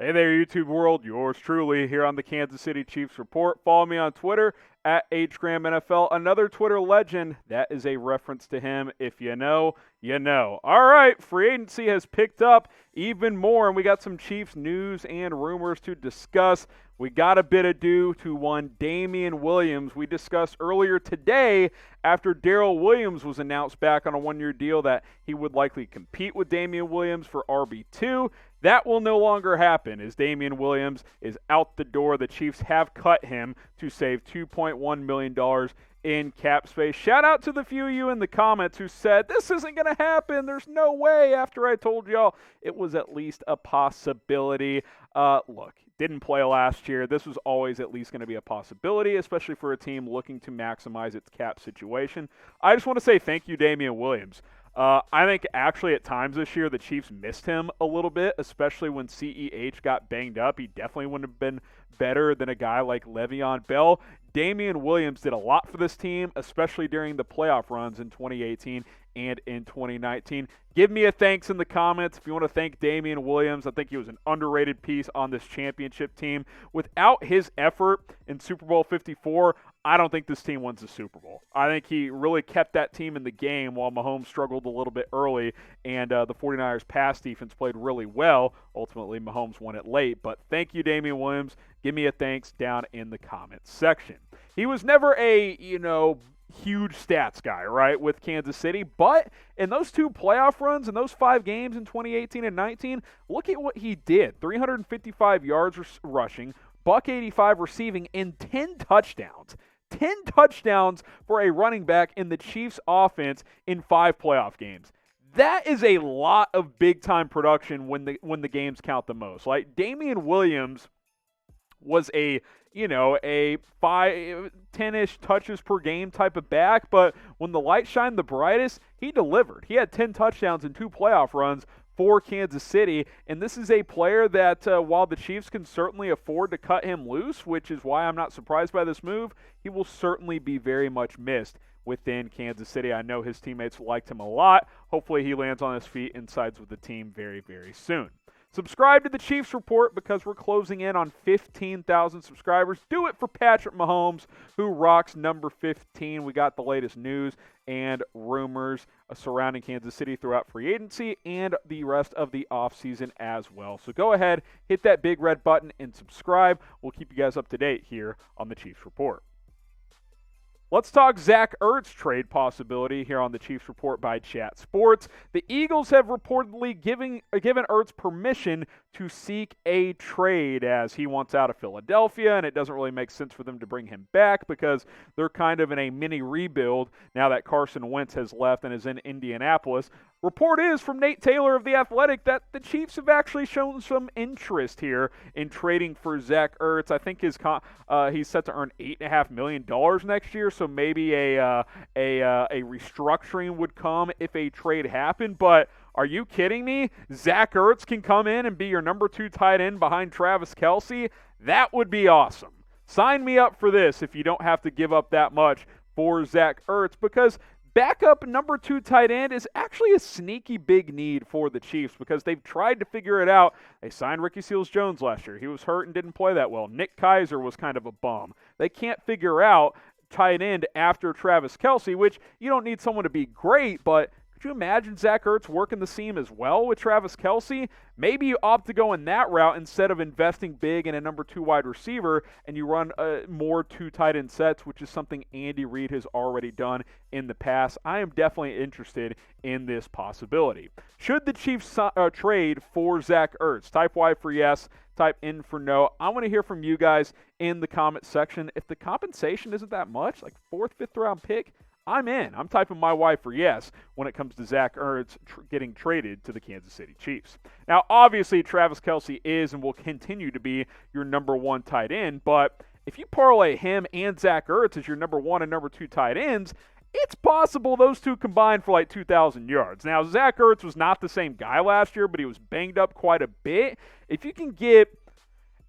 Hey there, YouTube world. Yours truly here on the Kansas City Chiefs Report. Follow me on Twitter at HGramNFL. Another Twitter legend. That is a reference to him. If you know, you know. All right, free agency has picked up even more, and we got some Chiefs news and rumors to discuss. We got a bit of due to one Damien Williams. We discussed earlier today after Darrell Williams was announced back on a one-year deal that he would likely compete with Damien Williams for RB2. That will no longer happen as Damien Williams is out the door. The Chiefs have cut him to save $2.1 million in cap space. Shout out to the few of you in the comments who said, this isn't going to happen. There's no way, after I told y'all it was at least a possibility. Look, didn't play last year. This was always at least going to be a possibility, especially for a team looking to maximize its cap situation. I just want to say thank you, Damien Williams. I think actually at times this year the Chiefs missed him a little bit, especially when CEH got banged up. He definitely wouldn't have been better than a guy like Le'Veon Bell. Damien Williams did a lot for this team, especially during the playoff runs in 2018 and in 2019. Give me a thanks in the comments if you want to thank Damien Williams. I think he was an underrated piece on this championship team. Without his effort in Super Bowl 54, I don't think this team wins the Super Bowl. I think he really kept that team in the game while Mahomes struggled a little bit early, and the 49ers pass defense played really well. Ultimately, Mahomes won it late, but thank you, Damien Williams. Give me a thanks down in the comments section. He was never a, huge stats guy, right, with Kansas City, but in those two playoff runs and those 5 games in 2018 and 19, look at what he did. 355 yards rushing, $185 receiving, and 10 touchdowns. 10 touchdowns for a running back in the Chiefs offense in 5 playoff games. That is a lot of big-time production when the games count the most. Like, Damien Williams was a 10-ish touches per game type of back, but when the light shined the brightest, he delivered. He had 10 touchdowns in 2 playoff runs for Kansas City, and this is a player that while the Chiefs can certainly afford to cut him loose, which is why I'm not surprised by this move, he will certainly be very much missed within Kansas City. I know his teammates liked him a lot. Hopefully he lands on his feet and sides with the team very, very soon. Subscribe to the Chiefs Report because we're closing in on 15,000 subscribers. Do it for Patrick Mahomes, who rocks number 15. We got the latest news and rumors surrounding Kansas City throughout free agency and the rest of the offseason as well. So go ahead, hit that big red button and subscribe. We'll keep you guys up to date here on the Chiefs Report. Let's talk Zach Ertz trade possibility here on the Chiefs Report by Chat Sports. The Eagles have reportedly given Ertz permission to seek a trade as he wants out of Philadelphia, and it doesn't really make sense for them to bring him back because they're kind of in a mini rebuild now that Carson Wentz has left and is in Indianapolis. Report is from Nate Taylor of The Athletic that the Chiefs have actually shown some interest here in trading for Zach Ertz. I think he's set to earn $8.5 million next year, so maybe a restructuring would come if a trade happened. But are you kidding me? Zach Ertz can come in and be your number 2 tight end behind Travis Kelce? That would be awesome. Sign me up for this if you don't have to give up that much for Zach Ertz, because backup number 2 tight end is actually a sneaky big need for the Chiefs because they've tried to figure it out. They signed Ricky Seals-Jones last year. He was hurt and didn't play that well. Nick Keiser was kind of a bum. They can't figure out tight end after Travis Kelce, which you don't need someone to be great, but could you imagine Zach Ertz working the seam as well with Travis Kelce? Maybe you opt to go in that route instead of investing big in a number 2 wide receiver, and you run more 2 tight end sets, which is something Andy Reid has already done in the past. I am definitely interested in this possibility. Should the Chiefs trade for Zach Ertz? Type Y for yes, type N for no. I want to hear from you guys in the comment section. If the compensation isn't that much, like 4th, 5th round pick, I'm in. I'm typing my Y for yes when it comes to Zach Ertz getting traded to the Kansas City Chiefs. Now, obviously, Travis Kelce is and will continue to be your number 1 tight end, but if you parlay him and Zach Ertz as your number 1 and number 2 tight ends, it's possible those two combined for like 2,000 yards. Now, Zach Ertz was not the same guy last year, but he was banged up quite a bit. If you can get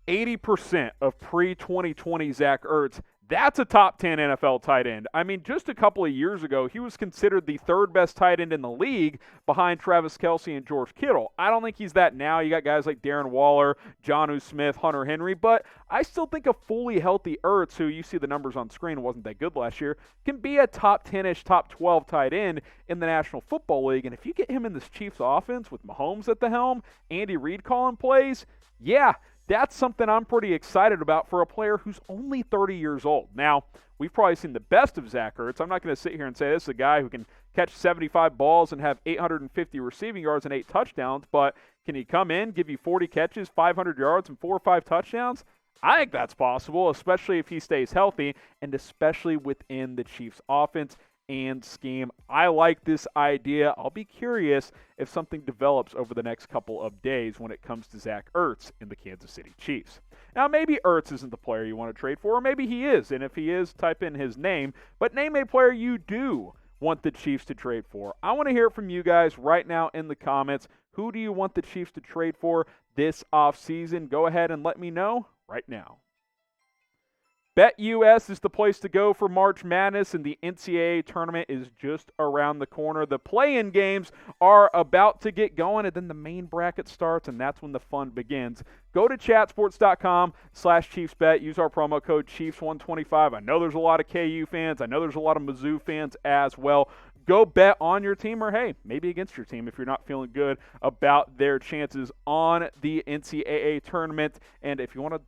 80% of pre-2020 Zach Ertz, That's a top 10 NFL tight end. I mean, just a couple of years ago, he was considered the third best tight end in the league behind Travis Kelce and George Kittle. I don't think he's that now. You got guys like Darren Waller, Jonnu Smith, Hunter Henry, but I still think a fully healthy Ertz, who you see the numbers on screen wasn't that good last year, can be a top 10-ish, top 12 tight end in the National Football League. And if you get him in this Chiefs offense with Mahomes at the helm, Andy Reid calling plays, yeah, that's something I'm pretty excited about for a player who's only 30 years old. Now, we've probably seen the best of Zach Ertz. I'm not going to sit here and say this is a guy who can catch 75 balls and have 850 receiving yards and 8 touchdowns, but can he come in, give you 40 catches, 500 yards, and 4 or 5 touchdowns? I think that's possible, especially if he stays healthy and especially within the Chiefs' offense and scheme. I like this idea. I'll be curious if something develops over the next couple of days when it comes to Zach Ertz in the Kansas City Chiefs. Now, maybe Ertz isn't the player you want to trade for, or maybe he is, and if he is, type in his name, but name a player you do want the Chiefs to trade for. I want to hear from you guys right now in the comments. Who do you want the Chiefs to trade for this offseason? Go ahead and let me know right now. BetUS is the place to go for March Madness, and the NCAA tournament is just around the corner. The play-in games are about to get going, and then the main bracket starts, and that's when the fun begins. Go to chatsports.com/ChiefsBet. Use our promo code Chiefs125. I know there's a lot of KU fans. I know there's a lot of Mizzou fans as well. Go bet on your team, or hey, maybe against your team if you're not feeling good about their chances on the NCAA tournament. And if you want to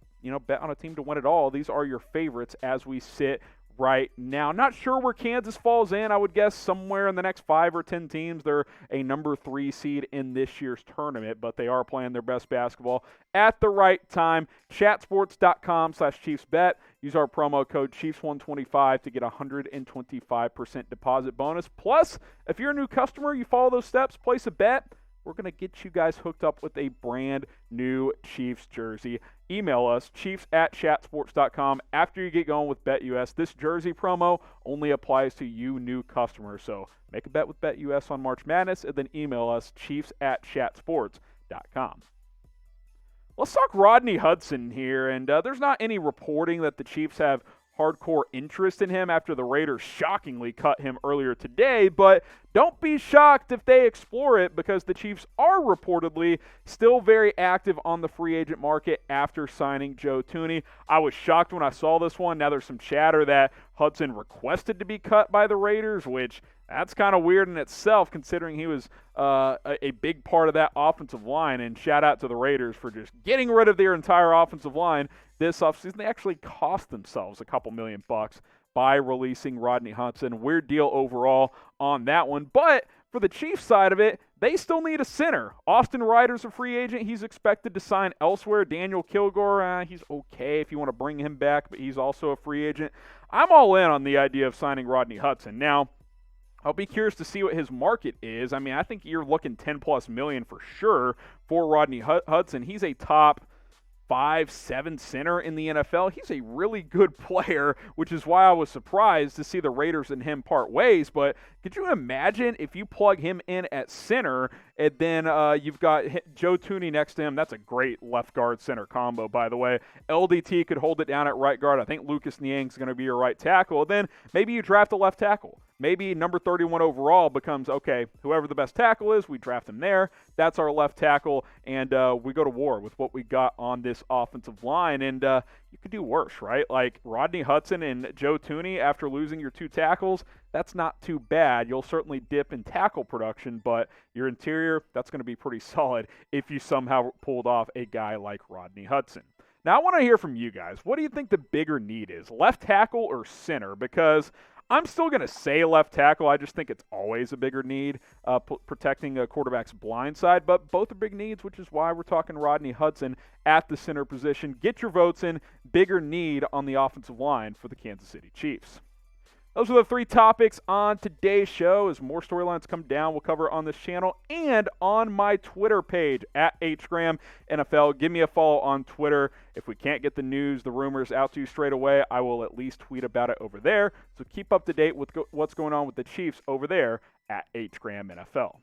bet on a team to win it all, these are your favorites as we sit right now. Not sure where Kansas falls in. I would guess somewhere in the next 5 or 10 teams. They're a number 3 seed in this year's tournament, but they are playing their best basketball at the right time. Chatsports.com/ChiefsBet. Use our promo code Chiefs125 to get a 125% deposit bonus. Plus, if you're a new customer, you follow those steps, place a bet, we're going to get you guys hooked up with a brand new Chiefs jersey. Email us, chiefs@chatsports.com, after you get going with BetUS. This jersey promo only applies to you new customers. So make a bet with BetUS on March Madness, and then email us, chiefs@chatsports.com. Let's talk Rodney Hudson here, and there's not any reporting that the Chiefs have hardcore interest in him after the Raiders shockingly cut him earlier today, but don't be shocked if they explore it, because the Chiefs are reportedly still very active on the free agent market after signing Joe Thuney. I was shocked when I saw this one. Now there's some chatter that Hudson requested to be cut by the Raiders, which that's kind of weird in itself considering he was a big part of that offensive line, and shout out to the Raiders for just getting rid of their entire offensive line this offseason. They actually cost themselves a couple $1 million by releasing Rodney Hudson. Weird deal overall on that one. But for the Chiefs side of it, they still need a center. Austin Ryder's a free agent. He's expected to sign elsewhere. Daniel Kilgore, he's okay if you want to bring him back, but he's also a free agent. I'm all in on the idea of signing Rodney Hudson. Now, I'll be curious to see what his market is. I mean, I think you're looking $10+ million for sure for Rodney Hudson. He's a top 5-7 center in the NFL. He's a really good player, which is why I was surprised to see the Raiders and him part ways. But could you imagine if you plug him in at center and then you've got Joe Thuney next to him? That's a great left guard center combo, by the way. LDT could hold it down at right guard. I think Lucas Niang's going to be your right tackle. Then maybe you draft a left tackle. Maybe number 31 overall becomes, okay, whoever the best tackle is, we draft him there. That's our left tackle, and we go to war with what we got on this offensive line. And you could do worse, right? Like Rodney Hudson and Joe Thuney after losing your 2 tackles, that's not too bad. You'll certainly dip in tackle production, but your interior, that's going to be pretty solid if you somehow pulled off a guy like Rodney Hudson. Now, I want to hear from you guys. What do you think the bigger need is, left tackle or center? Because I'm still going to say left tackle. I just think it's always a bigger need, protecting a quarterback's blind side. But both are big needs, which is why we're talking Rodney Hudson at the center position. Get your votes in. Bigger need on the offensive line for the Kansas City Chiefs. Those are the 3 topics on today's show. As more storylines come down, we'll cover on this channel and on my Twitter page at HGramNFL. Give me a follow on Twitter. If we can't get the news, the rumors out to you straight away, I will at least tweet about it over there. So keep up to date with what's going on with the Chiefs over there at HGramNFL.